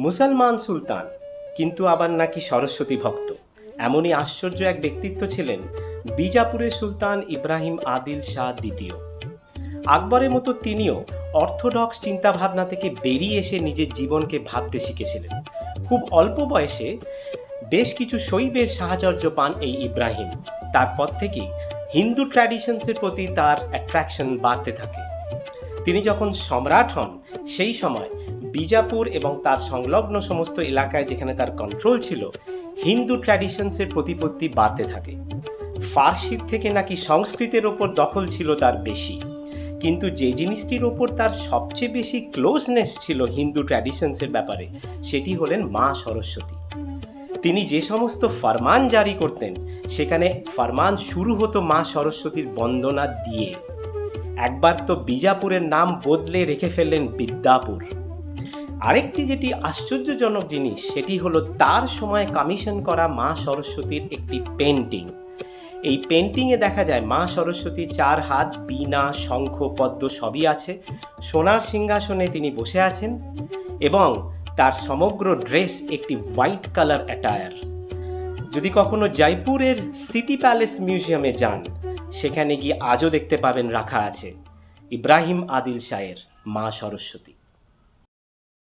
মুসলমান সুলতান কিন্তু আবার নাকি সরস্বতী ভক্ত, এমনই আশ্চর্য এক ব্যক্তিত্ব ছিলেন বিজাপুরের সুলতান ইব্রাহিম আদিল শাহ দ্বিতীয়। আকবরের মতো তিনিও অর্থোডক্স চিন্তাভাবনা থেকে বেরিয়ে এসে নিজের জীবনকে ভাবতে শিখেছিলেন। খুব অল্প বয়সে বেশ কিছু শৈবের সাহচর্য পান এই ইব্রাহিম। তারপর থেকেই হিন্দু ট্র্যাডিশনসের প্রতি তার অ্যাট্রাকশন বাড়তে থাকে। তিনি যখন সম্রাট হন সেই সময় বিজাপুর এবং তার সংলগ্ন সমস্ত এলাকায় যেখানে তার কন্ট্রোল ছিল, হিন্দু ট্র্যাডিশনসের প্রতিপত্তি বাড়তে থাকে। ফার্সির থেকে নাকি সংস্কৃতের ওপর দখল ছিল তার বেশি, কিন্তু যে জিনিসটির ওপর তার সবচেয়ে বেশি ক্লোজনেস ছিল হিন্দু ট্র্যাডিশনসের ব্যাপারে, সেটি হলেন মা সরস্বতী। তিনি যে সমস্ত ফরমান জারি করতেন সেখানে ফরমান শুরু হতো মা সরস্বতীর বন্দনা দিয়ে। একবার তো বিজাপুরের নাম বদলে রেখে ফেললেন বিদ্যাপুর। আরেকটি যেটি আশ্চর্যজনক জিনিস সেটি হলো তার সময় কমিশন করা মা সরস্বতীর একটি পেন্টিং। এই পেন্টিংয়ে দেখা যায় মা সরস্বতীর 4 হাত, বীণা, শঙ্খ, পদ্ম সবই আছে। সোনার সিংহাসনে তিনি বসে আছেন এবং তার সমগ্র ড্রেস একটি হোয়াইট কালার অ্যাটায়ার। যদি কখনো জয়পুরের সিটি প্যালেস মিউজিয়ামে যান, সেখানে গিয়ে আজও দেখতে পাবেন রাখা আছে ইব্রাহিম আদিল শাহের মা সরস্বতী।